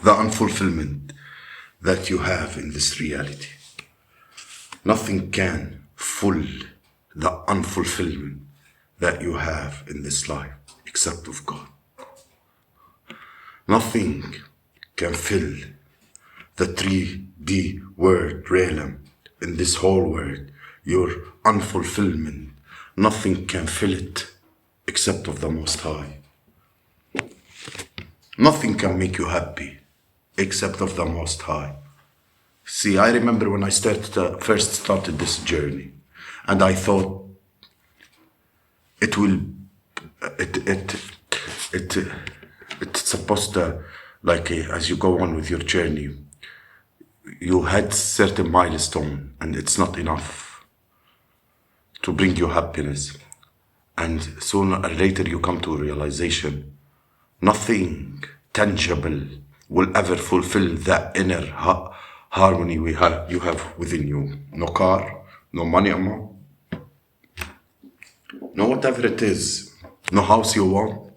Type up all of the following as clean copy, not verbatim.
the unfulfillment that you have in this reality. Nothing can fill the unfulfillment that you have in this life except of God. Nothing can fill the 3D world realm in this whole world, your unfulfillment. Nothing can fill it except of the Most High. Nothing can make you happy except of the Most High. See, I remember when I first started this journey, and I thought it's supposed to, like, as you go on with your journey, you had certain milestone, and it's not enough to bring you happiness. And sooner or later you come to a realization, nothing tangible will ever fulfill that inner harmony you have within you. No car, no money amount, no whatever it is, no house you want,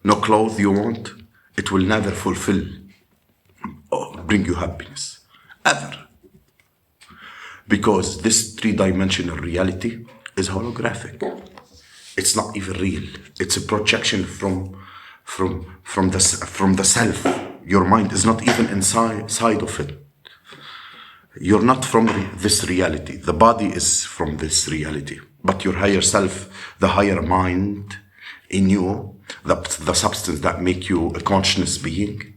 no clothes you want, it will never fulfill or bring you happiness, ever. Because this three-dimensional reality is holographic. It's not even real. It's a projection from the self. Your mind is not even inside of it. You're not from this reality. The body is from this reality. But your higher self, the higher mind in you, the substance that make you a conscious being,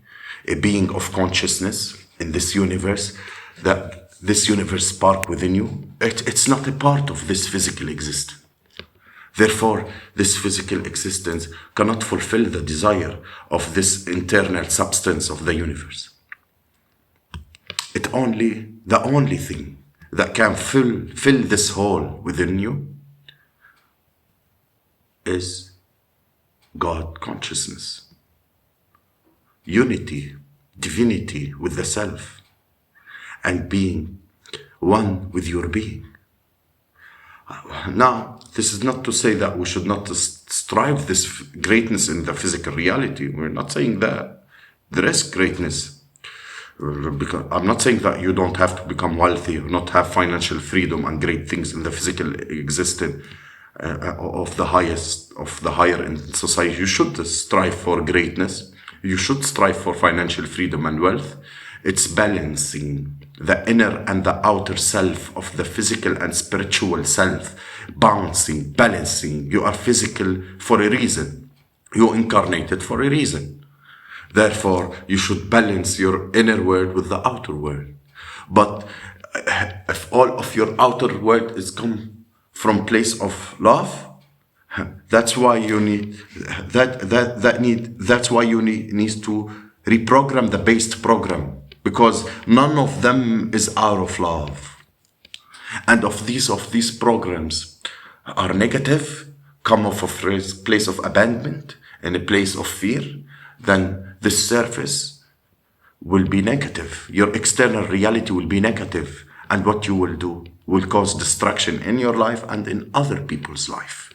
a being of consciousness in this universe, that this universe spark within you, it's not a part of this physical existence. Therefore, this physical existence cannot fulfill the desire of this internal substance of the universe. The only thing that can fill this hole within you is God consciousness. Unity, divinity with the self, and being one with your being. Now, this is not to say that we should not strive this greatness in the physical reality. We're not saying that. There is greatness. Because I'm not saying that you don't have to become wealthy or not have financial freedom and great things in the physical existence of the higher in society. You should strive for greatness. You should strive for financial freedom and wealth. It's balancing the inner and the outer self of the physical and spiritual self, balancing. You are physical for a reason. You incarnated for a reason. Therefore, you should balance your inner world with the outer world. But if all of your outer world is come from place of love, that's why you need that's why you need to reprogram the based program, because none of them is out of love. And of these programs are negative, come off a place of abandonment and a place of fear, then this surface will be negative. Your external reality will be negative, and what you will do will cause destruction in your life and in other people's life.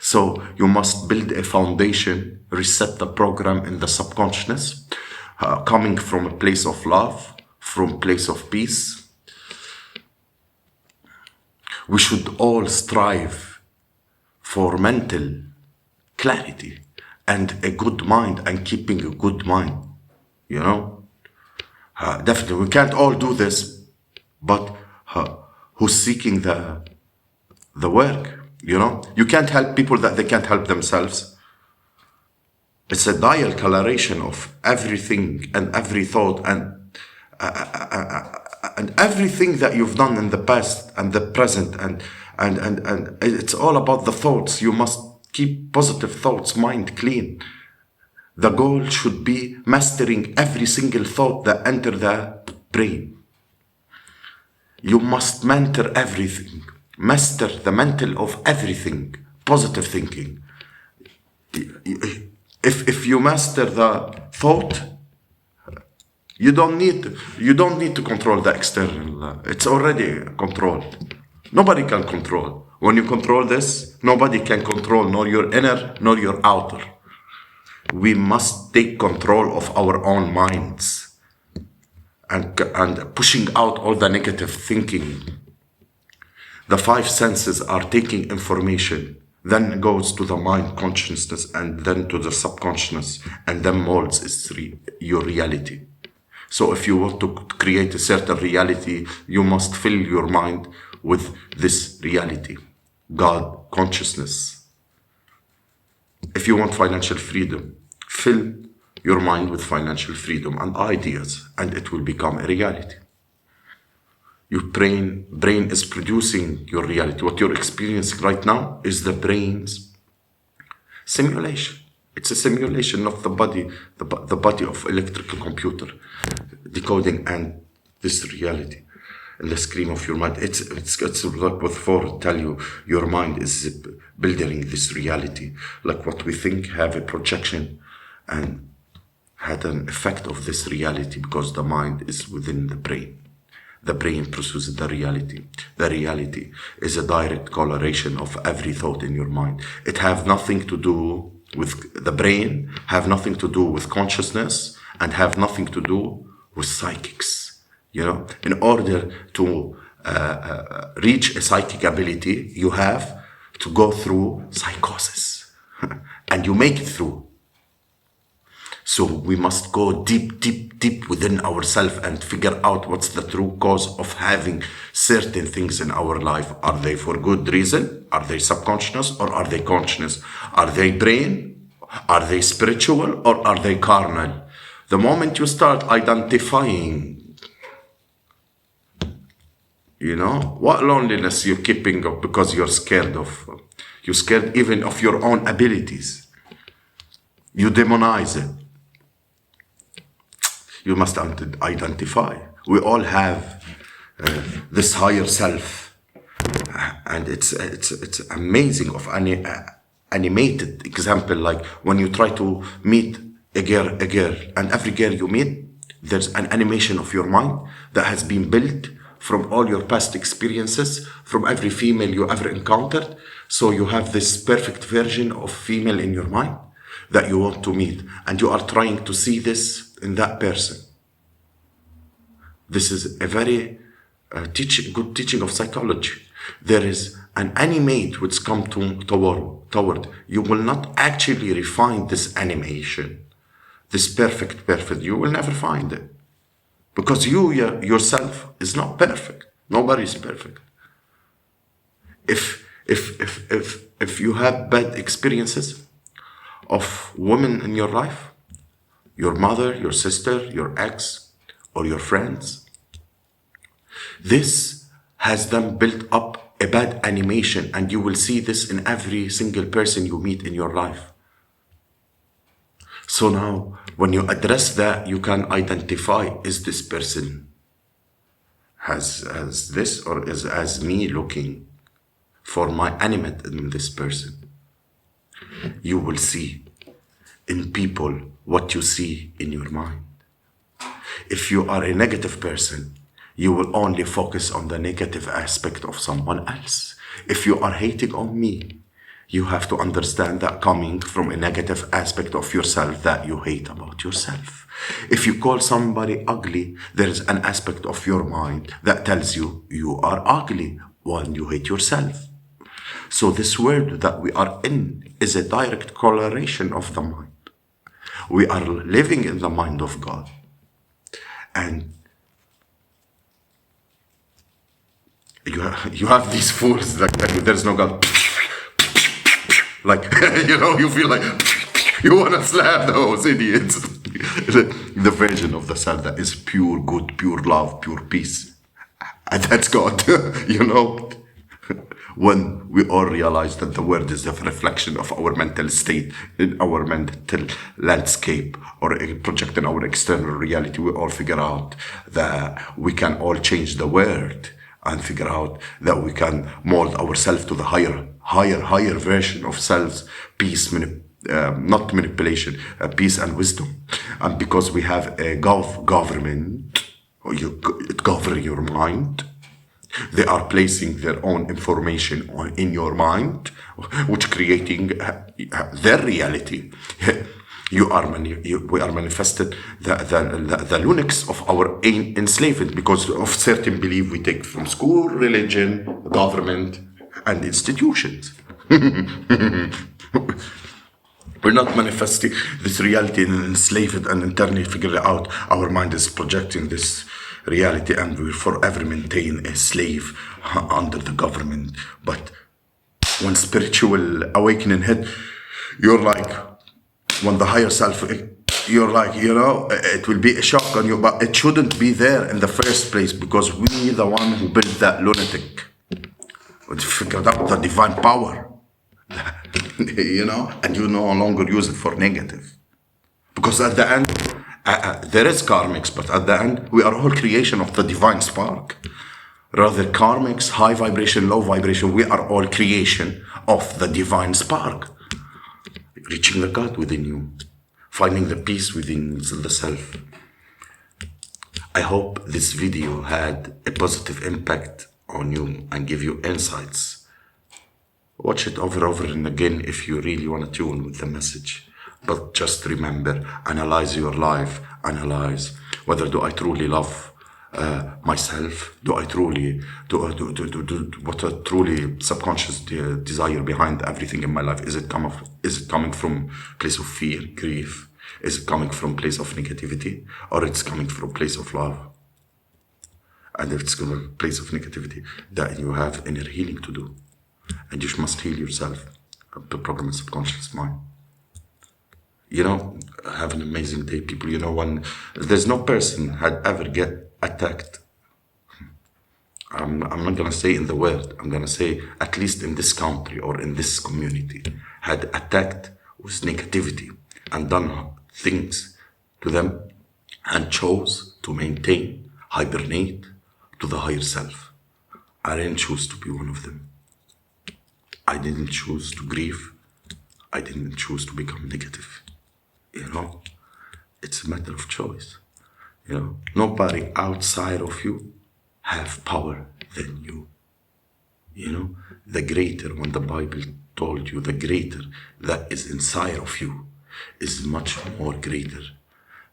So you must build a foundation, reset the program in the subconscious, coming from a place of love, from a place of peace. We should all strive for mental clarity and a good mind, and keeping a good mind, definitely we can't all do this, but who's seeking the work, you can't help people that they can't help themselves. It's a dial coloration of everything and every thought and everything that you've done in the past and the present, and it's all about the thoughts. You must keep positive thoughts, mind clean. The goal should be mastering every single thought that enter the brain. You must mentor everything. Master the mental of everything. Positive thinking. If you master the thought, you don't need to control the external. It's already controlled. Nobody can control. When you control this, nobody can control nor your inner nor your outer. We must take control of our own minds and pushing out all the negative thinking. The five senses are taking information, then goes to the mind consciousness, and then to the subconscious, and then molds your reality. So if you want to create a certain reality, you must fill your mind with this reality, God consciousness. If you want financial freedom, fill your mind with financial freedom and ideas, and it will become a reality. Your brain is producing your reality. What you're experiencing right now is the brain's simulation. It's a simulation of the body, the body of electrical computer, decoding and this reality. And the screen of your mind. It's like what Ford tell you, your mind is building this reality. Like what we think have a projection and had an effect of this reality because the mind is within the brain. The brain produces the reality. The reality is a direct correlation of every thought in your mind. It have nothing to do with the brain, have nothing to do with consciousness, and have nothing to do with psychics. You know, in order to reach a psychic ability, you have to go through psychosis, and you make it through. So we must go deep within ourselves and figure out what's the true cause of having certain things in our life. Are they for good reason? Are they subconscious or are they conscious? Are they brain? Are they spiritual or are they carnal? The moment you start identifying, you know, what loneliness you're keeping up because you're scared even of your own abilities. You demonize it. You must identify. We all have this higher self, and it's amazing of animated example. Like when you try to meet a girl, and every girl you meet, there's an animation of your mind that has been built from all your past experiences, from every female you ever encountered. So you have this perfect version of female in your mind that you want to meet, and you are trying to see this in that person. This is a very good teaching of psychology. There is an animate which come toward. You will not actually refine this animation, this perfect. You will never find it, because you yourself is not perfect. Nobody is perfect. If you have bad experiences of women in your life, your mother, your sister, your ex, or your friends, this has then built up a bad animation, and you will see this in every single person you meet in your life. So now, when you address that, you can identify, is this person has this, or is as me looking for my animate in this person? You will see in people what you see in your mind. If you are a negative person, you will only focus on the negative aspect of someone else. If you are hating on me, you have to understand that coming from a negative aspect of yourself that you hate about yourself. If you call somebody ugly, there is an aspect of your mind that tells you you are ugly when you hate yourself. So this world that we are in is a direct correlation of the mind. We are living in the mind of God. And you have these fools that tell you there's no God. Like, you know, you feel like you want to slap those idiots. The version of the self that is pure good, pure love, pure peace. And that's God, you know. When we all realize that the world is a reflection of our mental state, in our mental landscape, or projecting our external reality, we all figure out that we can all change the world and figure out that we can mold ourselves to the higher version of selves, peace, not manipulation, peace and wisdom. And because we have a government, it governs your mind, they are placing their own information in your mind, which creating their reality. We are manifested the lunatics of our enslavement because of certain belief we take from school, religion, government, and institutions. We're not manifesting this reality and enslaved and internally figure it out. Our mind is projecting this reality and we forever maintain a slave under the government. But when spiritual awakening hit, you're like, when the higher self, you're like, it will be a shock on you, but it shouldn't be there in the first place because we the one who built that lunatic. We figured out the divine power. And you no longer use it for negative. Because at the end, there is karmics, but at the end, we are all creation of the divine spark. Rather, karmics, high vibration, low vibration, we are all creation of the divine spark. Reaching the God within you, finding the peace within the self. I hope this video had a positive impact on you and give you insights. Watch it over and again if you really want to tune with the message. But just remember, analyze your life. Analyze whether do I truly love myself? Do I truly do what a truly subconscious desire behind everything in my life? Is it coming from place of fear, grief? Is it coming from place of negativity, or it's coming from place of love? And if it's coming from place of negativity, then you have inner healing to do. And you must heal yourself. The program is subconscious mind. Have an amazing day, people. When there's no person had ever get attacked. I'm not gonna say in the world. I'm gonna say at least in this country or in this community had attacked with negativity and done things to them and chose to maintain, hibernate to the higher self. I didn't choose to be one of them. I didn't choose to grieve. I didn't choose to become negative. It's a matter of choice. Nobody outside of you have power than you. The greater, when the Bible told you the greater that is inside of you is much more greater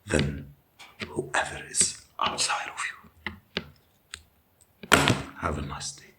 than whoever is outside of you. Have a nice day.